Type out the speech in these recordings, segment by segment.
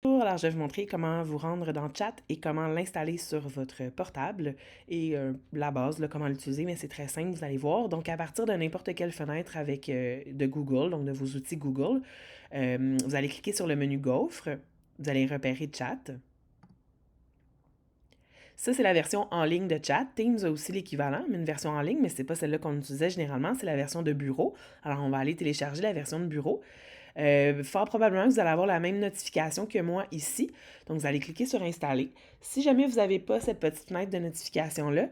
Alors, je vais vous montrer comment vous rendre dans Chat et comment l'installer sur votre portable et la base, là, comment l'utiliser, mais c'est très simple, vous allez voir. Donc, à partir de n'importe quelle fenêtre avec de Google, donc de vos outils Google, vous allez cliquer sur le menu Gaufre, vous allez repérer Chat. Ça, c'est la version en ligne de Chat. Teams a aussi l'équivalent, mais une version en ligne, mais c'est pas celle-là qu'on utilisait généralement, c'est la version de bureau. Alors, on va aller télécharger la version de bureau. Fort probablement que vous allez avoir la même notification que moi ici. Donc, vous allez cliquer sur Installer. Si jamais vous n'avez pas cette petite fenêtre de notification-là,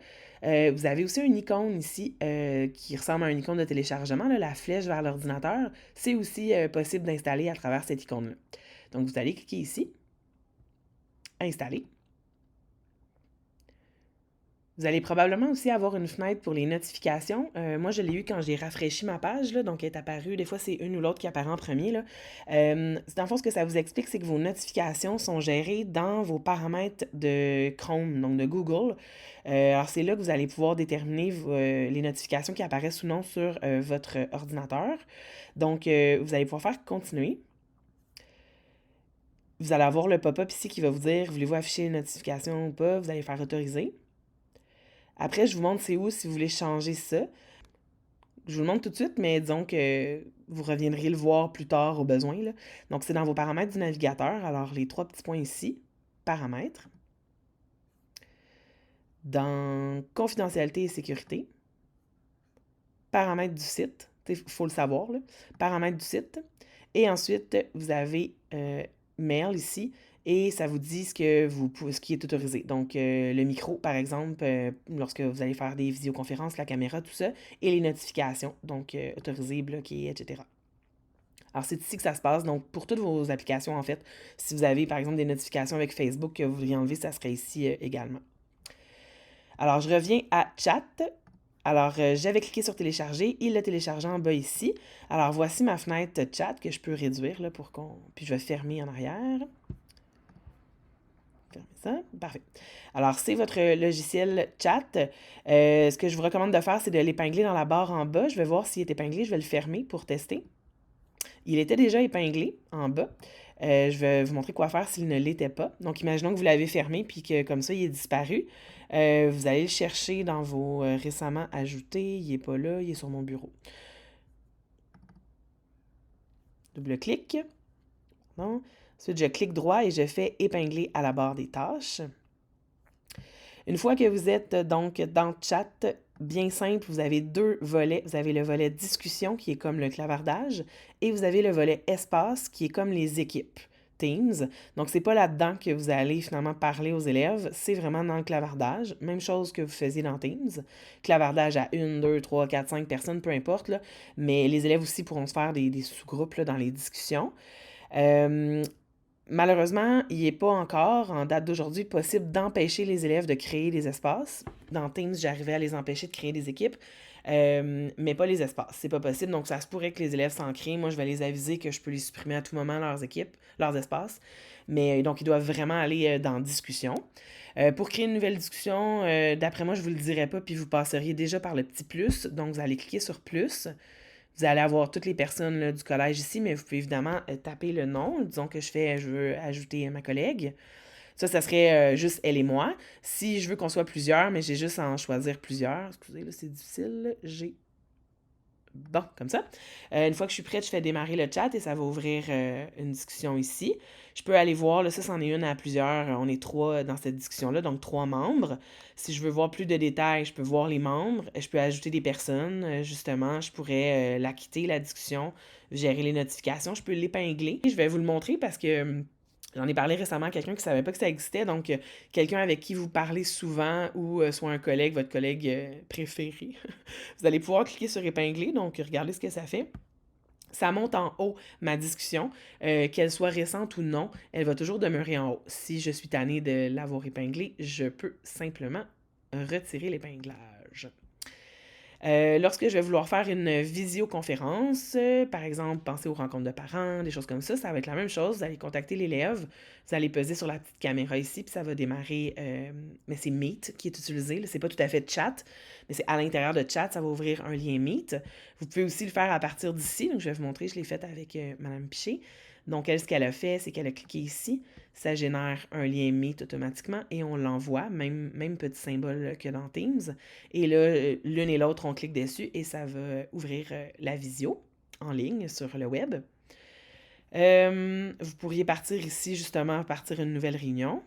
vous avez aussi une icône ici qui ressemble à une icône de téléchargement, là, la flèche vers l'ordinateur. C'est aussi possible d'installer à travers cette icône-là. Donc, vous allez cliquer ici, Installer. Vous allez probablement aussi avoir une fenêtre pour les notifications. Moi, je l'ai eu quand j'ai rafraîchi ma page, là, donc elle est apparue. Des fois, c'est une ou l'autre qui apparaît en premier. Là. Dans le fond, ce que ça vous explique, c'est que vos notifications sont gérées dans vos paramètres de Chrome, donc de Google. Alors, c'est là que vous allez pouvoir déterminer les notifications qui apparaissent ou non sur votre ordinateur. Donc, vous allez pouvoir faire continuer. Vous allez avoir le pop-up ici qui va vous dire, voulez-vous afficher les notifications ou pas? Vous allez faire autoriser. Après, je vous montre c'est où si vous voulez changer ça. Je vous le montre tout de suite, mais disons que vous reviendrez le voir plus tard au besoin, là. Donc, c'est dans vos paramètres du navigateur. Alors, les trois petits points ici, paramètres. Dans confidentialité et sécurité, paramètres du site. Il faut le savoir, là. Paramètres du site. Et ensuite, vous avez mail ici et ça vous dit ce qui est autorisé. Donc, le micro, par exemple, lorsque vous allez faire des visioconférences, la caméra, tout ça, et les notifications, donc autorisé, bloqué, etc. Alors, c'est ici que ça se passe. Donc, pour toutes vos applications, en fait, si vous avez, par exemple, des notifications avec Facebook que vous voudriez enlever, ça serait ici également. Alors, je reviens à Chat. Alors, j'avais cliqué sur télécharger. Il l'a téléchargé en bas ici. Alors, voici ma fenêtre Chat que je peux réduire là, pour qu'on... Puis, je vais fermer en arrière. Fermer ça. Parfait. Alors, c'est votre logiciel Chat. Ce que je vous recommande de faire, c'est de l'épingler dans la barre en bas. Je vais voir s'il est épinglé. Je vais le fermer pour tester. Il était déjà épinglé en bas. Je vais vous montrer quoi faire s'il ne l'était pas. Donc, imaginons que vous l'avez fermé puis que comme ça, il est disparu. Vous allez le chercher dans vos récemment ajoutés. Il n'est pas là, il est sur mon bureau. Double-clic. Bon. Ensuite, je clique droit et je fais épingler à la barre des tâches. Une fois que vous êtes donc dans Chat, bien simple, vous avez deux volets. Vous avez le volet discussion qui est comme le clavardage et vous avez le volet espace qui est comme les équipes. Teams. Donc, c'est pas là-dedans que vous allez finalement parler aux élèves, c'est vraiment dans le clavardage. Même chose que vous faisiez dans Teams. Clavardage à 1, 2, 3, 4, 5 personnes, peu importe. Là. Mais les élèves aussi pourront se faire des sous-groupes là, dans les discussions. Malheureusement, il n'est pas encore, en date d'aujourd'hui, possible d'empêcher les élèves de créer des espaces. Dans Teams, j'arrivais à les empêcher de créer des équipes, mais pas les espaces. C'est pas possible, donc ça se pourrait que les élèves s'en créent. Moi, je vais les aviser que je peux les supprimer à tout moment, leurs équipes, leurs espaces. Mais donc, ils doivent vraiment aller dans discussion. Pour créer une nouvelle discussion, d'après moi, je vous le dirai pas, puis vous passeriez déjà par le petit plus. Donc, vous allez cliquer sur plus. Vous allez avoir toutes les personnes là, du collège ici, mais vous pouvez évidemment taper le nom. Disons que je veux ajouter ma collègue. Ça serait juste elle et moi. Si je veux qu'on soit plusieurs, mais j'ai juste à en choisir plusieurs. Excusez, là, c'est difficile. J'ai bon, comme ça. Une fois que je suis prête, je fais démarrer le chat et ça va ouvrir une discussion ici. Je peux aller voir, là, ça, c'en est une à plusieurs. On est trois dans cette discussion-là, donc trois membres. Si je veux voir plus de détails, je peux voir les membres. Je peux ajouter des personnes. Justement, je pourrais la quitter, la discussion, gérer les notifications. Je peux l'épingler. Je vais vous le montrer parce que j'en ai parlé récemment à quelqu'un qui ne savait pas que ça existait. Donc, quelqu'un avec qui vous parlez souvent ou soit un collègue, votre collègue préféré. Vous allez pouvoir cliquer sur épingler, donc regardez ce que ça fait. Ça monte en haut ma discussion, qu'elle soit récente ou non, elle va toujours demeurer en haut. Si je suis tannée de l'avoir épinglée, je peux simplement retirer l'épinglage. Lorsque je vais vouloir faire une visioconférence, par exemple, penser aux rencontres de parents, des choses comme ça va être la même chose. Vous allez contacter l'élève, vous allez peser sur la petite caméra ici, puis ça va démarrer. Mais c'est Meet qui est utilisé. C'est pas tout à fait Chat, mais c'est à l'intérieur de Chat, ça va ouvrir un lien Meet. Vous pouvez aussi le faire à partir d'ici. Donc, je vais vous montrer, je l'ai fait avec Madame Piché. Donc, elle, ce qu'elle a fait, c'est qu'elle a cliqué ici. Ça génère un lien Meet automatiquement et on l'envoie, même petit symbole que dans Teams. Et là, l'une et l'autre, on clique dessus et ça va ouvrir la visio en ligne sur le web. Vous pourriez partir ici, justement, partir une nouvelle réunion.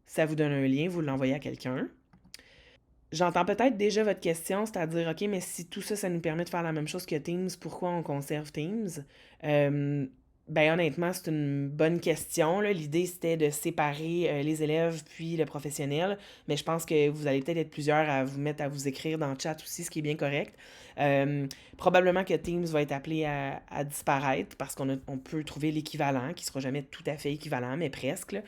Ça vous donne un lien, vous l'envoyez à quelqu'un. J'entends peut-être déjà votre question, c'est-à-dire, OK, mais si tout ça, ça nous permet de faire la même chose que Teams, pourquoi on conserve Teams? Ben honnêtement, c'est une bonne question, là. L'idée, c'était de séparer les élèves puis le professionnel, mais je pense que vous allez peut-être être plusieurs à vous mettre à vous écrire dans le chat aussi, ce qui est bien correct. Probablement que Teams va être appelé à disparaître parce on peut trouver l'équivalent, qui sera jamais tout à fait équivalent, mais presque, là.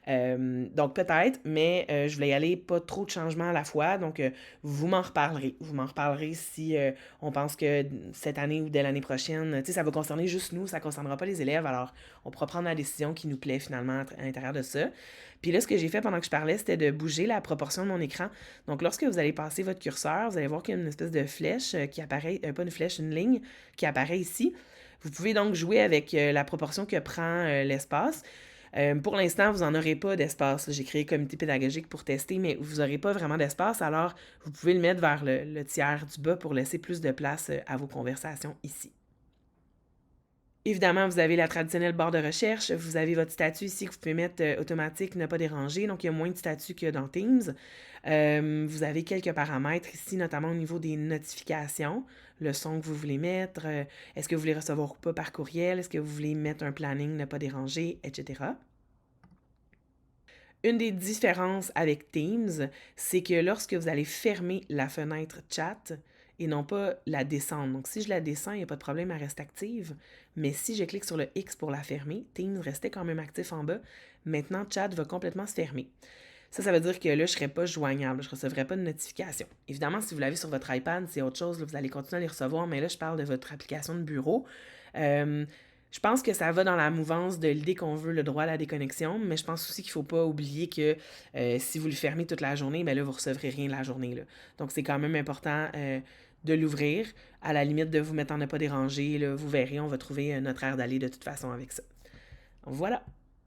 Donc peut-être, mais je voulais y aller pas trop de changements à la fois, donc vous m'en reparlerez. Vous m'en reparlerez si on pense que cette année ou dès l'année prochaine, tu sais, ça va concerner juste nous, ça ne concernera pas les élèves, alors on pourra prendre la décision qui nous plaît finalement à l'intérieur de ça. Puis là, ce que j'ai fait pendant que je parlais, c'était de bouger la proportion de mon écran. Donc lorsque vous allez passer votre curseur, vous allez voir qu'il y a une espèce de flèche qui apparaît, pas une flèche, une ligne qui apparaît ici. Vous pouvez donc jouer avec la proportion que prend l'espace. Pour l'instant, vous n'en aurez pas d'espace. J'ai créé un comité pédagogique pour tester, mais vous n'aurez pas vraiment d'espace, alors vous pouvez le mettre vers le tiers du bas pour laisser plus de place à vos conversations ici. Évidemment, vous avez la traditionnelle barre de recherche. Vous avez votre statut ici que vous pouvez mettre automatique, ne pas déranger. Donc, il y a moins de statuts que dans Teams. Vous avez quelques paramètres ici, notamment au niveau des notifications, le son que vous voulez mettre, est-ce que vous voulez recevoir ou pas par courriel, est-ce que vous voulez mettre un planning, ne pas déranger, etc. Une des différences avec Teams, c'est que lorsque vous allez fermer la fenêtre chat et non pas la descendre, donc si je la descends, il n'y a pas de problème, elle reste active, mais si je clique sur le X pour la fermer, Teams restait quand même actif en bas. Maintenant, chat va complètement se fermer. Ça veut dire que là, je ne serai pas joignable, je ne recevrai pas de notification. Évidemment, si vous l'avez sur votre iPad, c'est autre chose, là, vous allez continuer à les recevoir, mais là, je parle de votre application de bureau. Je pense que ça va dans la mouvance de l'idée qu'on veut le droit à la déconnexion, mais je pense aussi qu'il ne faut pas oublier que si vous le fermez toute la journée, ben là, vous ne recevrez rien la journée, là. Donc, c'est quand même important de l'ouvrir. À la limite de vous mettre en ne pas déranger, là, vous verrez, on va trouver notre aire d'aller de toute façon avec ça. Donc, voilà.